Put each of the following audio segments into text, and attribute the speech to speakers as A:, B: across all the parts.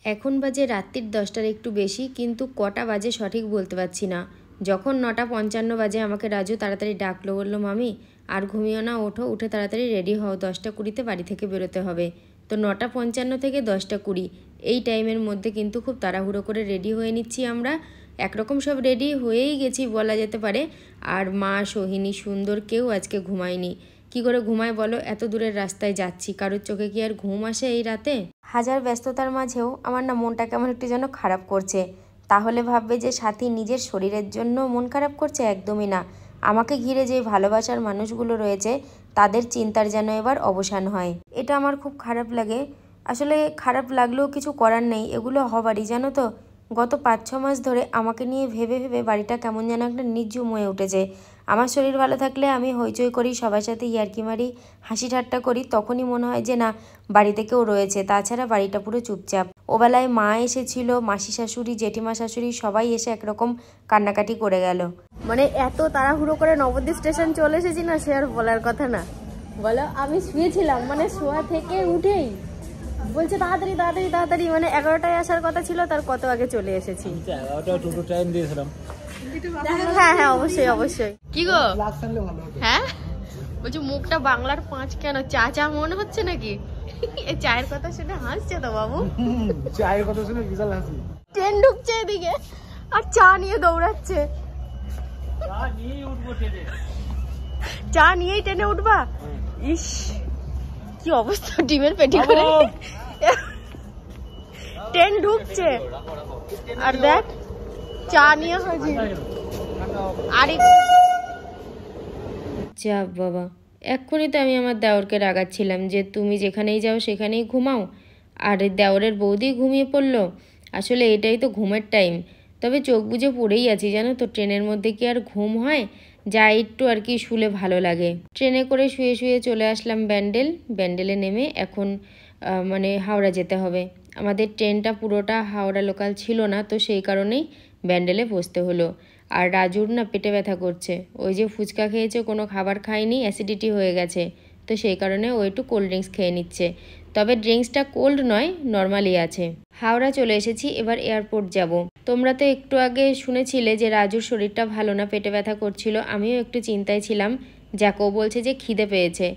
A: এখন বাজে রাত্রির 10টার একটু বেশি, কিন্তু কটা বাজে সঠিক বলতে পারছি না। যখন 9:55 বাজে আমাকে রাজু তাড়াতাড়ি ডাকলো, বললো মামি আর ঘুমিও না, ওঠো, উঠে তাড়াতাড়ি রেডি হও, 10টা 20-তে বাড়ি থেকে বেরোতে হবে। তো 9:55 থেকে 10টা 20 এই টাইমের মধ্যে কিন্তু খুব তাড়াহুড়ো করে রেডি হয়ে নিচ্ছি আমরা। একরকম সব রেডি হয়েই গেছি বলা যেতে পারে। আর মা, সোহিনী, সুন্দর কেউ আজকে ঘুমায়নি। কি করে ঘুমায় বলো? এত দূরের রাস্তায় যাচ্ছি, কারোর চোখে কি আর ঘুম আসে এই রাতে? হাজার ব্যস্ততার মাঝেও আমার না মনটা কেমন একটু যেন খারাপ করছে। তাহলে ভাববে যে সাথী নিজের শরীরের জন্য মন খারাপ করছে? একদমই না। আমাকে ঘিরে যে ভালোবাসার মানুষগুলো রয়েছে তাদের চিন্তার যেন এবার অবসান হয়, এটা আমার খুব খারাপ লাগে। আসলে খারাপ লাগলেও কিছু করার নেই, এগুলো হবারই, জানো তো। গত 5-6 মাস ধরে আমাকে নিয়ে ভেবে ভেবে বাড়িটা কেমন যেন একটা নির্জুম হয়ে উঠেছে। আমার শরীর ভালো থাকলে আমি হইচই করি, সবার সাথে ইয়ার্কি মারি, হাসি ঠাট্টা করি, তখনই মনে হয় যে না, বাড়িতে কেউ রয়েছে। তাছাড়া বাড়িটা পুরো চুপচাপ। ওবেলায় মা এসেছিল, মাসি শাশুড়ি, জেঠিমা শাশুড়ি সবাই এসে একরকম কান্নাকাটি করে গেল। মানে এত তাড়াহুড়ো করে নবদ্বীপ স্টেশন চলে এসেছি না, সে আর বলার কথা না। বলো, আমি শুয়েছিলাম, মানে শোয়া থেকে উঠেই বলছে তাড়াতাড়ি তাড়াতাড়ি তাড়াতাড়ি, মানে 11টায় আসার কথা ছিল, তার কত আগে চলে এসেছি।
B: 11টা টোটো টাইম দিয়েছিলাম।
A: হ্যাঁ হ্যাঁ, অবশ্যই অবশ্যই। কি গো? হ্যাঁ বলছি, মুখটা বাংলার 5 কেন? চা চা মনে হচ্ছে নাকি? এই চায়ের কথা শুনে হাসছে তো বাবু।
B: চায়ের কথা শুনে বিশাল হাসি।
A: ট্রেন ঢুকছে এদিকে আর চা নিয়ে দৌড়াচ্ছে। চা নিয়েই ট্রেনে উঠবা? ইস, কি অবস্থা ডিমের পেটি করে। ট্রেন ঢুকছে আর দেখ চা নিয়ে হাজির। আরে যা বাবা, এক্ষুনি তো আমি আমার দেওরকে রাগাচ্ছিলাম যে তুমি যেখানেই যাও সেখানেই ঘুমাও, আর দেওরের বৌদি ঘুমিয়ে পড়লো। আসলে এটাই তো ঘুমের টাইম। তবে চোখ বুজে পড়েই আছি, জানো তো। ট্রেনের মধ্যে কি আর ঘুম হয়? যা একটু আর কি শুলে ভালো লাগে। ট্রেনে করে শুয়ে শুয়ে চলে আসলাম ব্যান্ডেলে নেমে এখন মানে হাওড়া যেতে হবে। আমাদের ট্রেনটা পুরোটা হাওড়া লোকাল ছিল না, তো সেই কারণেই ব্যান্ডেলে বসতে হলো। আর রাজুর না পেটে ব্যথা করছে, ওই যে ফুচকা খেয়েছে, কোনো খাবার খায়নি, অ্যাসিডিটি হয়ে গেছে, তো সেই কারণে ও একটু কোল্ড ড্রিঙ্কস খেয়ে নিচ্ছে। তবে ড্রিঙ্কসটা কোল্ড নয়, নর্মালি আছে। হাওড়া চলে এসেছি, এবার এয়ারপোর্ট যাব। তোমরা তো একটু আগে শুনেছিলে যে রাজুর শরীরটা ভালো না, পেটে ব্যথা করছিল। আমিও একটু চিন্তায় ছিলাম। জ্যাকো বলছে যে খিদে পেয়েছে।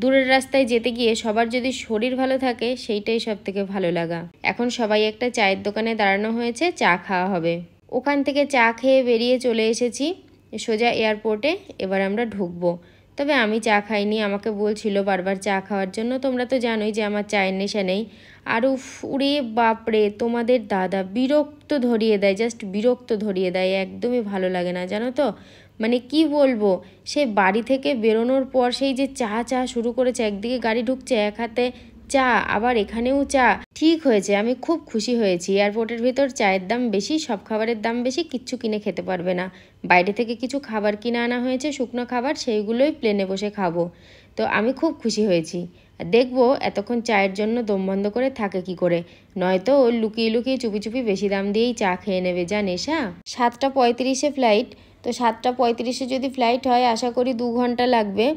A: দূরের রাস্তায় যেতে গিয়ে সবার যদি শরীর ভালো থাকে সেইটাই সব থেকে ভালো লাগা। এখন সবাই একটা চায়ের দোকানে দাঁড়ানো হয়েছে, চা খাওয়া হবে। ওখান থেকে চা খেয়ে বেরিয়ে চলে এসেছি সোজা এয়ারপোর্টে। এবার আমরা ঢুকবো। তবে আমি চা খাইনি, আমাকে বলছিল বারবার চা খাওয়ার জন্য। তোমরা তো জানোই যে আমার চায়ের নেশা নেই। আর উড়ে বাপরে, তোমাদের দাদা বিরক্ত ধরিয়ে দেয়, জাস্ট বিরক্ত ধরিয়ে দেয়, একদমই ভালো লাগে না, জানো তো। মানে কি বলবো, সে বাড়ি থেকে বেরোনোর পর সেই যে চা চা শুরু করেছে, একদিকে গাড়ি ঢুকছে, এক হাতে চা, আবার এখানেও চা। ঠিক হয়েছে, আমি খুব খুশি হয়েছি। এয়ারপোর্টের ভিতর চায়ের দাম বেশি, সব খাবারের দাম বেশি, কিচ্ছু কিনে খেতে পারবে না। বাইরে থেকে কিছু খাবার কিনে আনা হয়েছে, শুকনো খাবার, সেইগুলোই প্লেনে বসে খাবো। তো আমি খুব খুশি হয়েছি। দেখবো এতক্ষণ চায়ের জন্য দম বন্ধ করে থাকে কি করে, নয়তো ও লুকিয়ে লুকিয়ে চুপি চুপি বেশি দাম দিয়েই চা খেয়ে নেবে, যা নেশা। 7:35 ফ্লাইট, তো 7:35 যদি ফ্লাইট হয়, আশা করি 2 ঘন্টা লাগবে।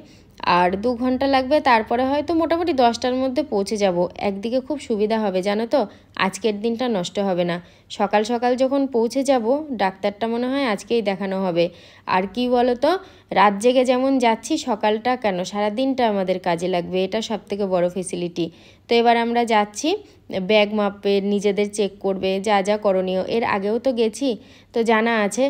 A: আর 2 ঘন্টা লাগবে, তারপরে হয়তো মোটামুটি 10টার মধ্যে পৌঁছে যাব। একদিকে খুব সুবিধা হবে, জানো তো, আজকের দিনটা নষ্ট হবে না। সকাল সকাল যখন পৌঁছে যাব, ডাক্তারটা মনে হয় আজকেই দেখানো হবে। আর কি বলো তো, রাত জেগে যেমন যাচ্ছি, সকালটা কেন সারা দিনটা আমাদের কাজে লাগবে, এটা সবথেকে বড় ফেসিলিটি। তো এবার আমরা যাচ্ছি, ব্যাগ মাপবে, নিজেদের চেক করবে, যা যা করণীয়। এর আগেও তো গেছি, তো জানা আছে।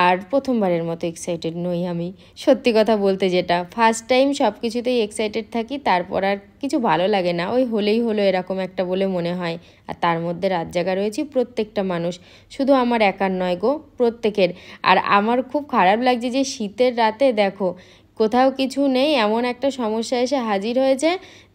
A: আর প্রথমবারের মতো এক্সাইটেড নই আমি, সত্যি কথা বলতে। যেটা ফার্স্ট টাইম সব কিছুতেই এক্সাইটেড থাকি, তারপর আর কিছু ভালো লাগে না, ওই হলেই হলো এরকম একটা বলে মনে হয়। আর তার মধ্যে রাত জাগা রয়েছি প্রত্যেকটা মানুষ, শুধু আমার একার নয় গো, প্রত্যেকের। আর আমার খুব খারাপ লাগছে যে শীতের রাতে দেখো কোথাও কিছু নেই, এমন একটা সমস্যা এসে হাজির হয়েছে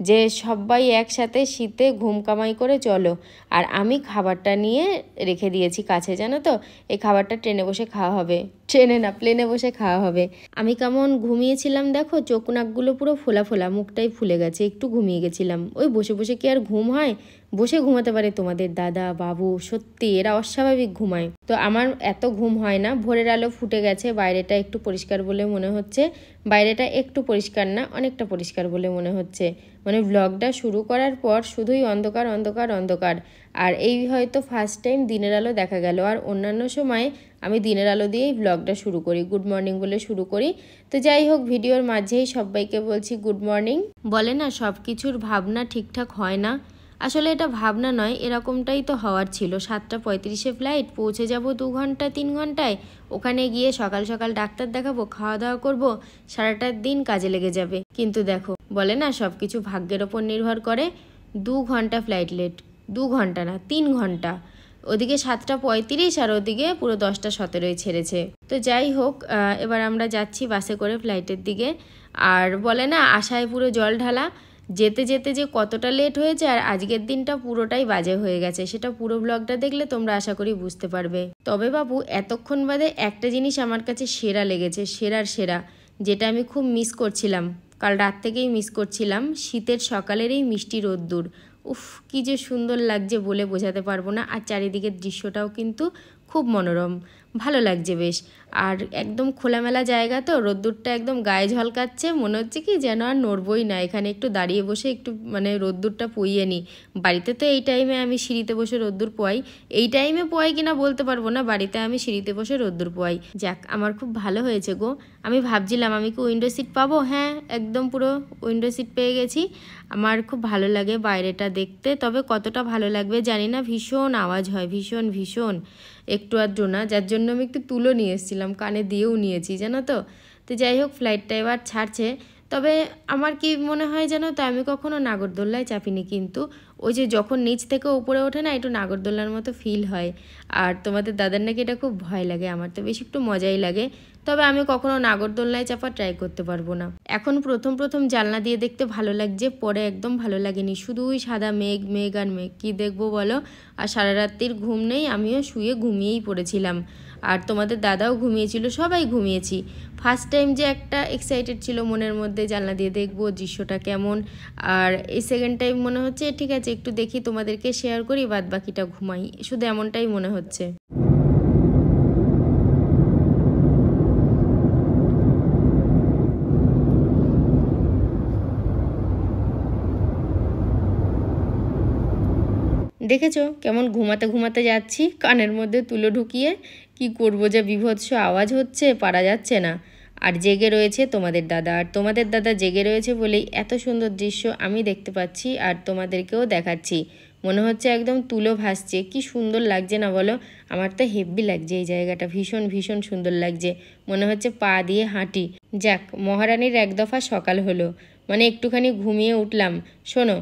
A: যে সবাই একসাথে শীতে ঘুম কামাই করে চলো। আর আমি খাবারটা নিয়ে রেখে দিয়েছি কাছে, জানো তো। এই খাবারটা ট্রেনে বসে খাওয়া হবে, ট্রেনে না প্লেনে বসে খাওয়া হবে। আমি কেমন ঘুমিয়েছিলাম দেখো, চোখ নাকগুলো পুরো ফোলা ফোলা, মুখটাই ফুলে গেছে, একটু ঘুমিয়ে গেছিলাম। ওই বসে বসে কি আর ঘুম হয়? বসে ঘুমাতে পারে তোমাদের দাদা বাবু, সত্যি এরা অস্বাভাবিক ঘুমায়। তো আমার এত ঘুম হয় না। ভোরের আলো ফুটে গেছে, বাইরেটা একটু পরিষ্কার বলে মনে হচ্ছে। বাইরেটা একটু পরিষ্কার না, অনেকটা পরিষ্কার বলে মনে হচ্ছে। মানে ব্লগটা শুরু করার পর শুধুই অন্ধকার অন্ধকার অন্ধকার। আর এই হয়তো ফার্স্ট টাইম দিনের আলো দেখা গেল। আর অন্যান্য সময় আমি দিনের আলো দিয়েই ব্লগটা শুরু করি, গুড মর্নিং বলে শুরু করি। তো যাই হোক, ভিডিওর মাঝেই সবাইকে বলছি গুড মর্নিং। বলে না সব কিছুর ভাবনা ঠিকঠাক হয় না, আসলে এটা ভাবনা নয়, এরকমটাই তো হওয়ার ছিল। 7:35 ফ্লাইট, পৌঁছে যাব 2 ঘন্টা 3 ঘন্টায়। ওখানে গিয়ে সকাল সকাল ডাক্তার দেখাবো, খাওয়া দাওয়া করবো, সারাটা দিন কাজে লেগে যাবে। কিন্তু দেখো, বলে না সব কিছু ভাগ্যের ওপর নির্ভর করে। 2 ঘন্টা ফ্লাইট লেট, 2 ঘন্টা না 3 ঘন্টা। ওদিকে 7:35 আর ওদিকে পুরো 10:17 ছেড়েছে। তো যাই হোক, এবার আমরা যাচ্ছি বাসে করে ফ্লাইটের দিকে। আর বলে না আশায় পুরো জল ঢালা, যেতে যেতে যে কতটা লেট হয়েছে আর আজকের দিনটা পুরোটাই বাজে হয়ে গেছে, সেটা পুরো ব্লগটা দেখলে তোমরা আশা করি বুঝতে পারবে। তবে বাবু, এতক্ষণ বাদে একটা জিনিস আমার কাছে সেরা লেগেছে, সেরার সেরা, যেটা আমি খুব মিস করছিলাম, কাল রাত থেকেই মিস করছিলাম। শীতের সকালের এই মিষ্টি রোদ্দুর, উফ কি যে সুন্দর লাগছে বলে বোঝাতে পারবো না। আর চারিদিকের দৃশ্যটাও কিন্তু খুব মনোরম, ভালো লাগছে বেশ। আর একদম খোলামেলা জায়গা, তো রোদ্দুরটা একদম গায়ে ঝলকাচ্ছে, মনে হচ্ছে কি যেন আর নড়বই না, এখানে একটু দাঁড়িয়ে বসে একটু মানে রোদ্দুরটা পুইয়ে নিই। বাড়িতে তো এই টাইমে আমি সিঁড়িতে বসে রোদ্দুর পোয়াই, এই টাইমে পোয়াই কিনা বলতে পারবো না, বাড়িতে আমি সিঁড়িতে বসে রোদ্দুর পোয়াই। যাক, আমার খুব ভালো হয়েছে গো। আমি ভাবছিলাম আমি কি উইন্ডো সিট পাবো, হ্যাঁ একদম পুরো উইন্ডো সিট পেয়ে গেছি। আমার খুব ভালো লাগে বাইরেটা দেখতে, তবে কতটা ভালো লাগবে জানি না, ভীষণ আওয়াজ হয়, ভীষণ ভীষণ, একটু আধটু না, যার জন্য আমি একটু তুলো নিয়ে এসেছিলাম, কানে দিয়েও নিয়েছি জানো তো। তো যাই হোক, ফ্লাইটটা এবার ছাড়ছে। তবে আমার কি মনে হয় জানো তো, আমি কখনো নাগরদোল্লায় চাপিনি, কিন্তু ওই যে যখন নিচ থেকে উপরে ওঠে না, একটু নাগরদোল্লার মতো ফিল হয়। আর তোমাদের দাদার নাকি এটা খুব ভয় লাগে, আমার তো বেশ একটু মজাই লাগে। তবে আমি কখনো নাগরদোল্লায় চাপা ট্রাই করতে পারবো না। এখন প্রথম প্রথম জানলা দিয়ে দেখতে ভালো লাগছে, পরে একদম ভালো লাগেনি, শুধুই সাদা মেঘ মেঘ আর মেঘ, কী দেখবো বলো। আর সারা রাত্রির ঘুম নেই, আমিও শুয়ে ঘুমিয়েই পড়েছিলাম। আর তোমাদের দাদাও ঘুমিয়েছিল, সবাই ঘুমিয়েছি। ফার্স্ট টাইম যে একটা এক্সাইটেড ছিল মনের মধ্যে, জানলা দিয়ে দেখবো দৃশ্যটা কেমন। আর এই সেকেন্ড টাইম মনে হচ্ছে ঠিক আছে একটু দেখি, তোমাদেরকে শেয়ার করি, বাদ বাকিটা ঘুমাই, শুধু এমনটাই মনে হচ্ছে। দেখেছো কেমন ঘুমাতে ঘুমাতে যাচ্ছি, কানের মধ্যে তুলো ঢুকিয়ে। কি করব, যে বিভৎস আওয়াজ হচ্ছে, পারা যাচ্ছে না। আর জেগে রয়েছে তোমাদের দাদা, আর তোমাদের দাদা জেগে রয়েছে বলেই এত সুন্দর দৃশ্য আমি দেখতে পাচ্ছি আর তোমাদেরকেও দেখাচ্ছি। মনে হচ্ছে একদম তুলো ভাসছে, কি সুন্দর লাগছে না বলো। আমার তো হেব্বি লাগছে এই জায়গাটা, ভীষণ ভীষণ সুন্দর লাগছে, মনে হচ্ছে পা দিয়ে হাঁটি। যাক, মহারানীর এক দফা সকাল হলো, মানে একটুখানি ঘুমিয়ে উঠলাম। শোনো,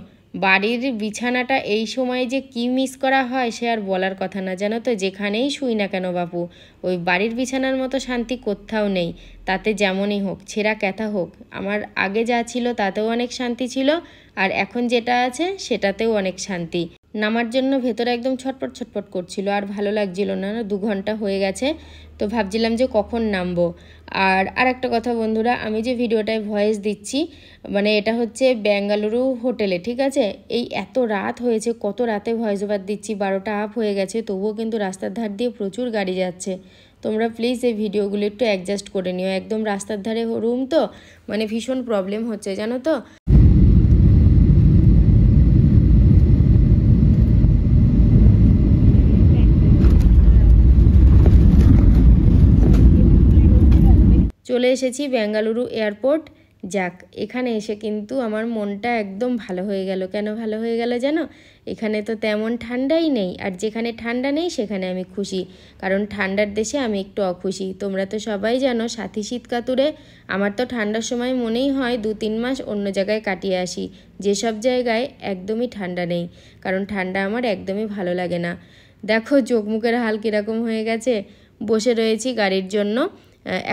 A: বাড়ির বিছানাটা এই সময় যে কি মিস করা হয় সে আর বলার কথা না, জানো তো। যেখানেই শুই না কেন বাপু, ওই বাড়ির বিছানার মতো শান্তি কোথাও নেই। তাতে যেমনই হোক, ছেঁড়া ক্যাথা হোক, আমার আগে যা ছিল তাতেও অনেক শান্তি ছিল, আর এখন যেটা আছে সেটাতেও অনেক শান্তি। নামার জন্য ভেতরে একদম ছটপট ছটপট করছিল, আর ভালো লাগছিল না, 2 ঘন্টা হয়ে গেছে। তো ভাবছিলাম যে কখন নামবো। আর একটা কথা বন্ধুরা, আমি যে ভিডিওটায় ভয়েস দিচ্ছি, মানে এটা হচ্ছে বেঙ্গালুরু হোটেলে, ঠিক আছে। এই এত রাত হয়েছে, কত রাতে ভয়েস ওভার দিচ্ছি, 12টা আপ হয়ে গেছে, তবুও কিন্তু রাস্তার ধার দিয়ে প্রচুর গাড়ি যাচ্ছে। তোমরা প্লিজ এই ভিডিওগুলো একটু অ্যাডজাস্ট করে নিও, একদম রাস্তার ধারে রুম তো, মানে ভীষণ প্রবলেম হচ্ছে জানো তো। চলে এসেছি বেঙ্গালুরু এয়ারপোর্ট। যাক, এখানে এসে কিন্তু আমার মনটা একদম ভালো হয়ে গেল। কেন ভালো হয়ে গেল জানো? এখানে তো তেমন ঠান্ডাই নেই, আর যেখানে ঠান্ডা নেই সেখানে আমি খুশি, কারণ ঠান্ডার দেশে আমি একটু অখুশি। তোমরা তো সবাই জানো সাথী শীত কাতুরে। আমার তো ঠান্ডার সময় মনেই হয় 2-3 মাস অন্য জায়গায় কাটিয়ে আসি, যেসব জায়গায় একদমই ঠান্ডা নেই, কারণ ঠান্ডা আমার একদমই ভালো লাগে না। দেখো চোখ মুখের হাল কীরকম হয়ে গেছে। বসে রয়েছি গাড়ির জন্য,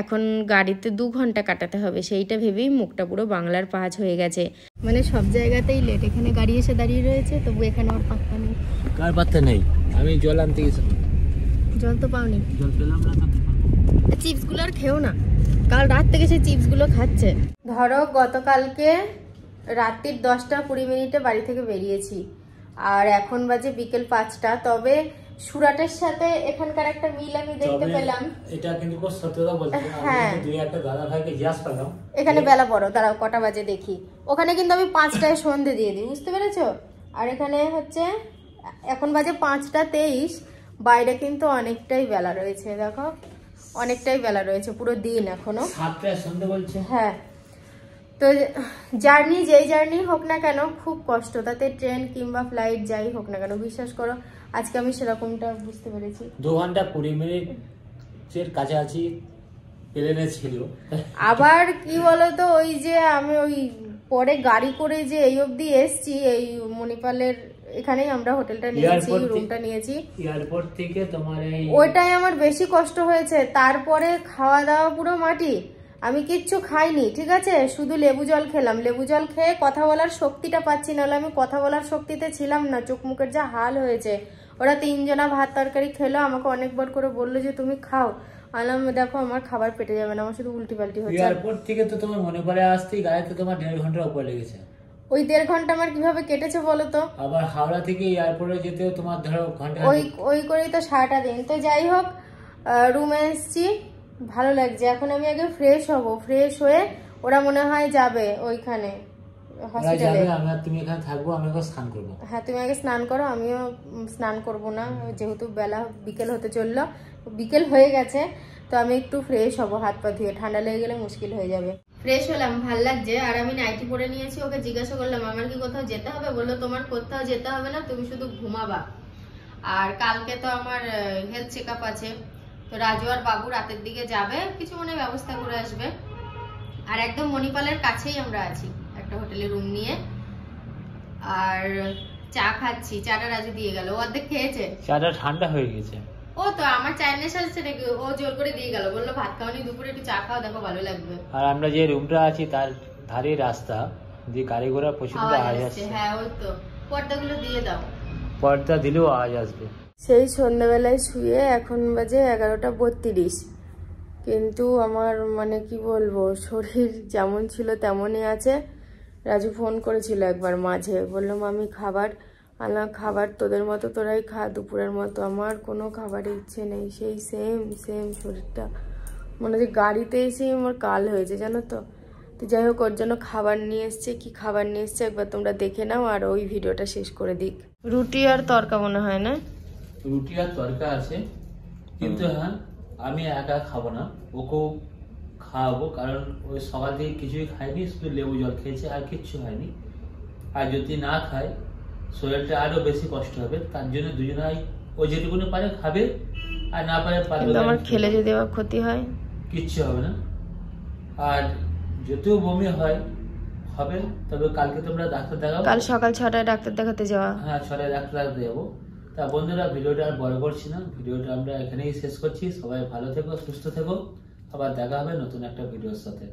A: এখন গাড়িতে 2 ঘন্টা কাটাতে হবে, সেইটা ভেবেই মুখটা পুরো বাংলার পাঁচ হয়ে গেছে। মানে সব জায়গাতেই লেট, এখানে গাড়ি এসে দাঁড়িয়ে রয়েছে, তবু এখানে ওর পাত্তা নেই।
B: কার পাত্তা নেই? আমি জল আনতে গেছিলাম।
A: জল তো পাওনি?
B: জল পেলাম না তো।
A: চিপসগুলো আর খেও না, কাল রাত থেকে সে চিপসগুলো খাচ্ছে। ধরো গতকালকে রাত্রির 10:20 বাড়ি থেকে বেরিয়েছি, আর এখন বাজে বিকেল 5টা। তবে সুরাটের সাথে এখানকার একটা মিল আমি দেখতে পেলাম।
B: এটা কিন্তু খুব সত্যি কথা বলছি।
A: হ্যাঁ,
B: আমি দুই একটা দাদা ভাইকে জিজ্ঞাসা করলাম
A: এখানে বেলা বড়, দাঁড়াও কটা বাজে দেখি। ওখানে কিন্তু আমি 5টায় সন্ধে দিয়ে দিই, বুঝতে পেরেছো? আর এখানে হচ্ছে এখন বাজে 5টা 23, বাইরে কিন্তু অনেকটাই বেলা রয়েছে, দেখো অনেকটাই বেলা রয়েছে, পুরো দিন এখনো
B: 7টায় সন্ধে বলছে।
A: হ্যাঁ, তো জার্নি যেই জার্নি হোক না কেন খুব কষ্ট, তাতে ট্রেন কিংবা ফ্লাইট যাই হোক না কেন, বিশ্বাস করো আজকে আমি সেরকমটা বুঝতে পেরেছি।
B: 2 ঘন্টা 20 মিনিটের কাছাকাছি প্লেনে ছিল।
A: আবার কি বলতো, ওই যে আমি ওই পরে গাড়ি করে যে এই অবধি এসছি, এই মণিপালের এখানেই আমরা হোটেলটা নিয়েছি, রুমটা নিয়েছি,
B: এয়ারপোর্ট থেকে তোমার এই
A: ওইটাই আমার বেশি কষ্ট হয়েছে। তারপরে খাওয়া দাওয়া পুরো মাটি, আমি কিচ্ছু খাইনি, ঠিক আছে, শুধু লেবু জল খেলাম। লেবু জল খেয়ে কথা বলার শক্তিটা পাচ্ছি, নাহলে আমি কথা বলার শক্তিতে ছিলাম না, চোখ মুখের যা হাল হয়েছে। ওরা 3 জনা ভাত তরকারি খেলো, আমাকে অনেকবার করে বললো যে তুমি খাও, আলাম দেখো আমার খাবার পেটে যাবে না, আমার শুধু উল্টি পাল্টি হচ্ছে।
B: এয়ারপোর্ট থেকে তো তোমার মণিপালে আসতেই গাড়িতে তোমার 1.5 ঘন্টার উপর লেগেছে।
A: ওই 1.5 ঘন্টা আমার কিভাবে কেটেছে বলো তো।
B: আবার হাওড়া থেকে এয়ারপোর্টে যেতেও তোমার ধরো ঘন্টা।
A: ওই করেই তো সারাটা দিন। তো যাই হোক, রুমে এসছি, ভালো লাগছে। এখন আমি আগে ফ্রেশ হব, ফ্রেশ হয়ে ওরা মনে হয় যাবে ওইখানে হসপিটালে।
B: তুমি এখানে থাকবো, আমি এখন স্নান করবো।
A: হ্যাঁ, তুমি আগে স্নান করো, আমিও স্নান করব না, যেহেতু বেলা বিকেল হতে চললো, বিকেল হয়ে গেছে। তো আমি একটু ফ্রেশ হব, হাত পা ধুয়ে, ঠান্ডা লেগে গেলে মুশকিল হয়ে যাবে। ফ্রেশ হলাম, ভাল লাগছে। আর আমি নাইটি পরে নিয়েছি, ওকে জিজ্ঞাসা করলাম আমার কি কোথাও যেতে হবে, বললো তোমার কোথাও যেতে হবে না, তুমি শুধু ঘুমাবা। আর কালকে তো আমার হেলথ চেক আপ আছে, তো রাজু আর বাবু রাতের দিকে যাবে, কিছু মনে ব্যবস্থা করে আসবে। আর একদম মণিপালের কাছেই আমরা আছি, একটা হোটেলে রুম নিয়ে। আর চা খাচ্ছি, চাটা রাজু দিয়ে গেল, ও অর্ধেক খেয়েছে,
B: চাটা ঠান্ডা হয়ে গেছে।
A: ও তো আমার চায়ের নেশা আছে নাকি, ও জোর করে দিয়ে গেল, বললো ভাত খাওয়ানি, দুপুরে একটু চা খাও, দেখো ভালো লাগবে।
B: আর আমরা যে রুমটা আছি তার ধারে রাস্তা যে গাড়ি ঘোড়া প্রচন্ড আওয়াজ আসছে।
A: হ্যাঁ, ওই তো পর্দাগুলো দিয়ে দাও,
B: পর্দা দিলেও আওয়াজ আসবে।
A: সেই সন্ধ্যাবেলায় শুয়ে এখন বাজে 11টা 32, কিন্তু আমার মানে কি বলবো, শরীর যেমন ছিল তেমনই আছে। রাজু ফোন করেছিল একবার মাঝে, বললাম আমি খাবার আনলাম, খাবার তোদের মতো তোরাই খা দুপুরের মতো, আমার কোনো খাবারের ইচ্ছে নেই। সেই সেম শরীরটা, মনে হচ্ছে গাড়িতে এসেই আমার কাল হয়েছে, জানো তো। তো যাই হোক, ওর জন্য খাবার নিয়ে এসছে, কি খাবার নিয়ে এসছে একবার তোমরা দেখে নাও, আর ওই ভিডিওটা শেষ করে দিক। রুটি আর তরকা মনে হয় না,
B: রুটি আর তরকা আছে, কিন্তু হ্যাঁ আমি একা খাবো না, ওকেও খাওয়াবো, কারণ ওই সকাল থেকে কিছুই খায়নি, শুধু লেবু জল খেয়েছে আর কিচ্ছু হয়নি। আর যদি না খায় শরীরটা আরো বেশি কষ্ট হবে, তার জন্য দুজনাই ও যেটুকুনি পারে খাবে, আর না পারে
A: আমার খেলে যদি আবার ক্ষতি হয়,
B: কিচ্ছু হবে না। আর যদিও বমি হয় হবে, তবে কালকে তোমরা ডাক্তার দেখাবো,
A: কাল সকাল 6টায় ডাক্তার দেখাতে যাওয়া।
B: হ্যাঁ 6টায় ডাক্তার দেখাতে যাবো। তা বন্ধুরা, ভিডিওটা আর বড় করছি না, ভিডিওটা আমরা এখানেই শেষ করছি। সবাই ভালো থেকো, সুস্থ থেকো, আবার দেখা হবে নতুন একটা ভিডিওর সাথে।